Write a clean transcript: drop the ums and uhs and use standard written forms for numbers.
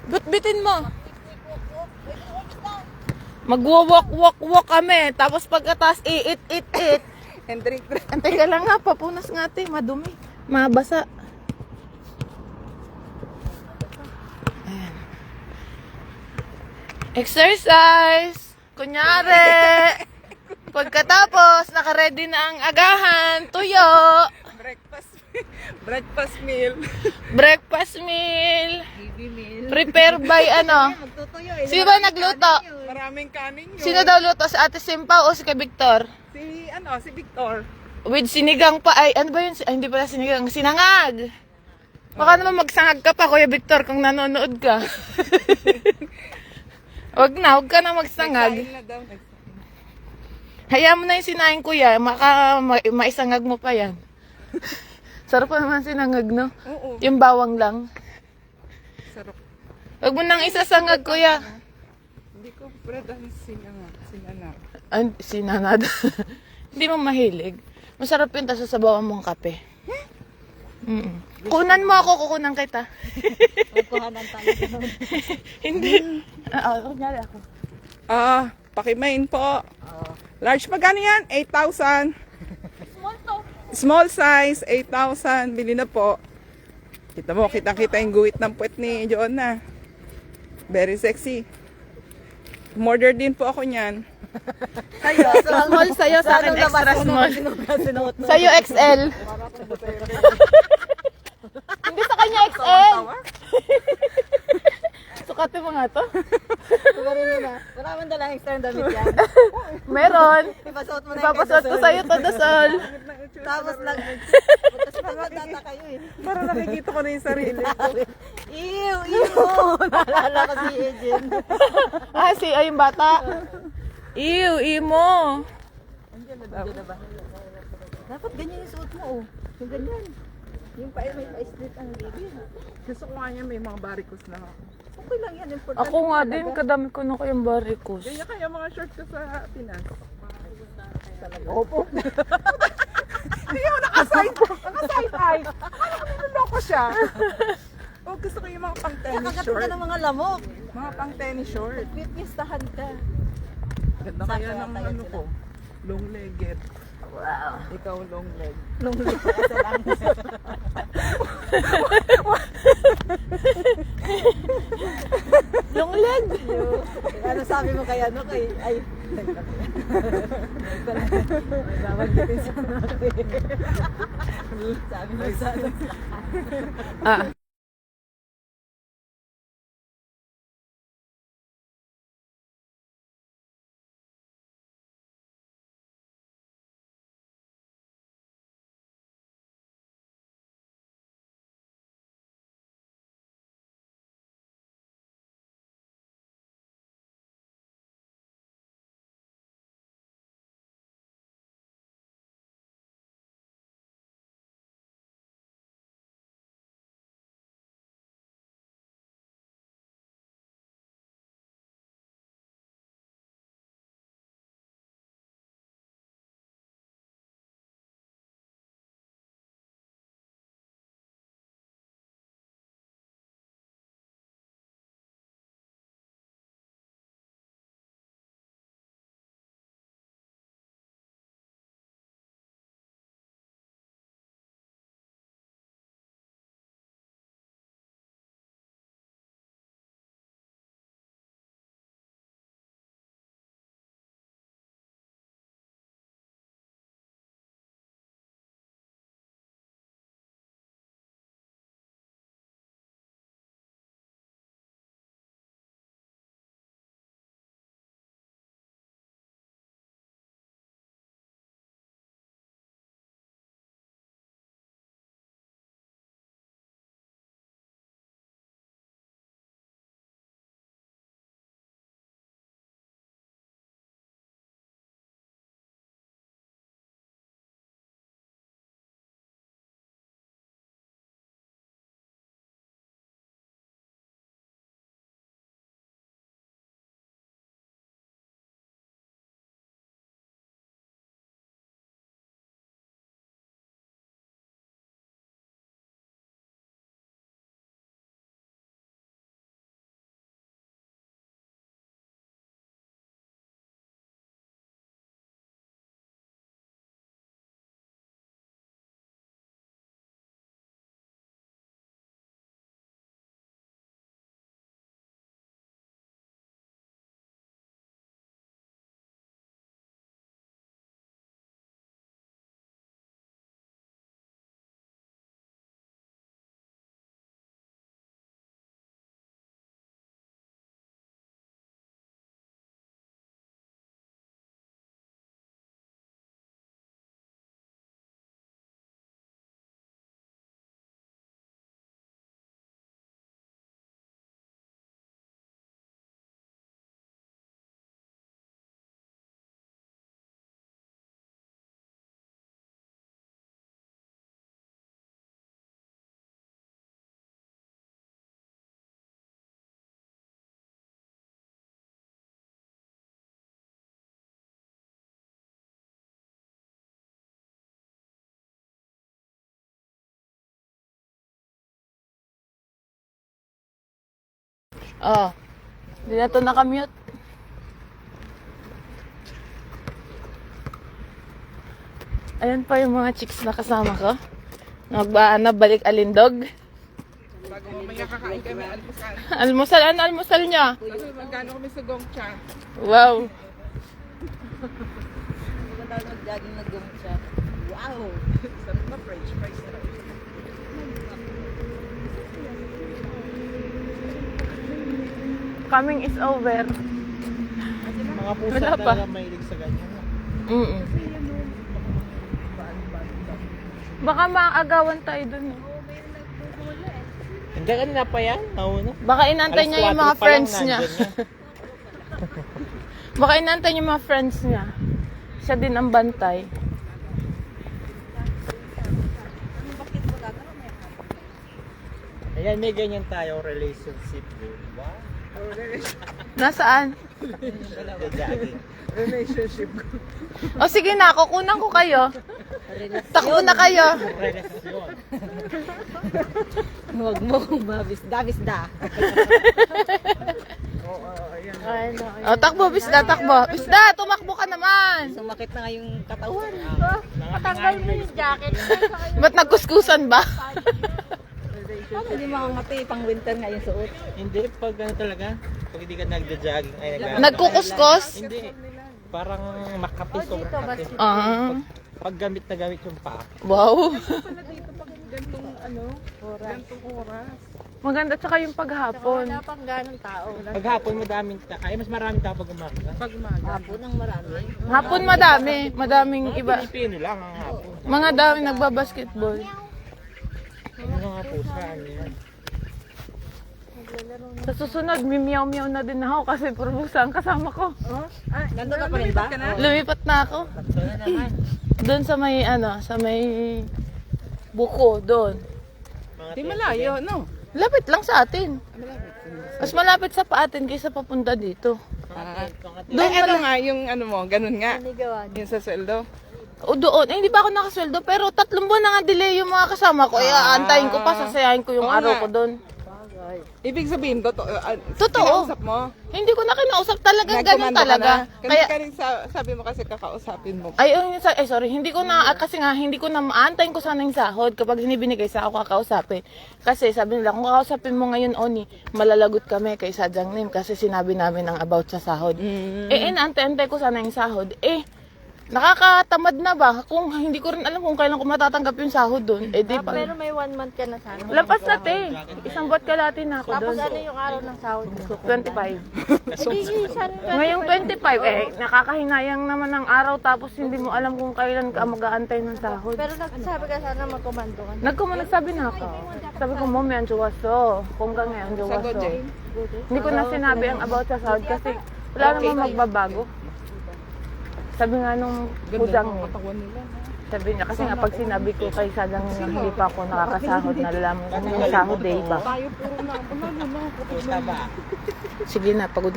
Bitbitin mo. Magwa-walk-walk-walk kami. Tapos pagkatas, eat. And drink. Antay ka lang nga, papunas nga ate. Madumi. Mabasa. Ayan. Exercise. Kunyari. Pagkatapos, nakaready na ang agahan. Tuyo. Breakfast meal. Breakfast meal. Baby meal. Prepare by ano? Magtutuyo eh. Sino ba nagluto? Maraming kanin yun. Sino daw luto? Si Ate Simpa o si kay Victor? Si Victor. With sinigang pa. Ay, ano ba yun? Ay, hindi pala sinigang. Sinangag. Baka naman magsangag ka pa, Kuya Victor, kung nanonood ka. Huwag ka na magsangag. Kain na daw. Hayaan mo na yung sinaing, Kuya. Maisangag mo pa yan. Sarap pa naman sinangag, no? Oo. Yung bawang lang. Sarap. Huwag mo nang isasangag, Kuya. Hindi ko bread ang sinanag. Sinanad. Hindi mo mahilig. Masarap yun, tapos sasabawan mong kape. Kunan mo ako, kukunan kita. Kuhanan tayo. Hindi. Kunyari ako. Pakimain po. Large magkano yan? 8,000. Small size, 8,000. Bili na po. Kita mo, kitang-kita yung guhit ng puwet ni Joanna. Very sexy. Umorder din po ako niyan. Small sa'yo, sa akin extra small. Sa'yo XL. Hindi sa kanya XL. Sukatin mo nga to. Tumarin nyo na. Wala man dalang extra damit yan. Meron. Ipasuot mo na Ipapasot ko sa'yo to, Dasol. Tapos lang. Tapos magdata kayo eh. Para nakikita ko na yung sarili ko. Ew. Naalala ko si Ejen. Ay, yung bata. Imo. Andiyan na ba? Dapat ganyan yung suot mo oh. Yung ganyan. Yung may pa-split ang baby. Gusto ko nga niya may mga baricos na ako. Okay lang yan. Important. Ako nga din, kadami ko na kayong barikos. Ganyan kaya mga short ko sa Pinas. Opo. Hindi ako naka-side eye. Ano ko niloloko siya? Oh, gusto ko yung mga pang tennis Kakagat short. ka ng mga lamok. Mga pang tennis short. Pipistahan ka. Ganda kaya ng ano ko. Long-legged. Wow. Ikaw long leg. Lumulog ka sa langis. Long leg. Ano sabi mo kaya no kay ay Bawag din sa sabi mo sa Ah. Oh. Hindi na to nakamute. Ayan pa yung mga chicks na kasama ko. Balik alindog. Bago mamaya kakain kami almusal. Almusal, ano almusal niya? Kasi magkano kami sa Gongcha? Wow. Maganda ako nag-jogging nag-gumit siya. Wow! Sarap na french fries na. Coming is over. Mga pusa Wala pa. talaga mahilig sa ganyan. Mm. Baka maagawan tayo dun. Hindi ka na pa yan, nauna. Baka inantay Alas niya yung 4 mga pa lang, friends niya. nandyan na. Baka inantay niya yung mga friends niya. Siya din ang bantay. Ayan, may ganyan tayo relationship. Wow. Nasaan? Jogging. Relationship ko. O sige na, kukunan ko kayo. Takbo na kayo. Relasyon. Huwag mo kong mabisda-bisda. O, takbo, bisda, takbo. Bisda, tumakbo ka naman. Sumakit na nga yung katawan. Patanggal mo yung jacket. Ba't nagkuskusan ba? Paano hindi makangati pang winter nga yung suot? Hindi, pag ano talaga, pag hindi ka nagja-jogging, ay Nagkukuskus? Hindi. Parang makati, sobrang kati. Ah, Pag gamit na gamit yung paa. wow. Gantong oras. Maganda tsaka yung paghapon. Wala pang ganong tao. Pag hapon, mas maraming tao pag umaga. Pag umaga. Hapon ang marami. Hapon madami. Madaming iba. Pilipino lang ang hapon. Mga dami nagbabasketball. Ano nga pusa, ano yan? Sa susunod, mimiyaw-miyaw na din ako kasi puro pusa ang kasama ko. Nandun ka pa rin ba? Lumipat na ako. Doon sa may, sa may buko, doon. Mga Di malayo, no? Lapit lang sa atin. Mas malapit sa paatin kaysa papunta dito. Doon ano nga, yung ano mo, ganun nga. Nanigawan. Yung sa sweldo. O doon, hindi pa ako nakasweldo, pero 3 buwan na nga delay yung mga kasama ko. Aantayin ko pa, sasayahin ko yung Oo araw nga. ko doon. Ibig sabihin, Totoo. kinausap mo? Hindi ko na kinausap talagang ganun Nagkomando ka talaga. na? Kasi Kaya, ka rin sabi mo kasi kakausapin mo. sorry, hindi ko na, kasi nga, hindi ko na maantayin ko sana yung sahod kapag binibigay sa ako kakausapin. Kasi sabi nila, kung kakausapin mo ngayon, Oni, malalagot kami kay Sadyang Nim kasi sinabi namin ang about sa sahod. Inaantay-antay ko sana yung sahod. Nakakatamad na ba? Kung hindi ko rin alam kung kailan ko matatanggap yung sahod doon. Di ba? Pero may 1 month ka na sana. Lapas na te. Isang buwan kalati na ako Tapos doon. ano yung araw ng sahod mo? 25. Hindi, sana Ngayong 25, nakakahinayang naman ang araw tapos hindi mo alam kung kailan ka mag-aantay ng sahod. Pero nagsasabi ka sana magkomando ka. Nagsabi na ako. Sabi ko, Mami, ang juwaso. Kung ka ngayon, Sa juwaso. Gojay. Hindi ko na sinabi ang about sa sahod kasi wala namang magbabago. Sabi nga nung Ganda kudang ng katawan nila. sabi niya, kasi nga pag sinabi ko kay Sadyang na hindi pa ako nakakasahod, nalalaman ko yung sahod day ba? Tayo puro na, Pusa ba? Sige na, pagod na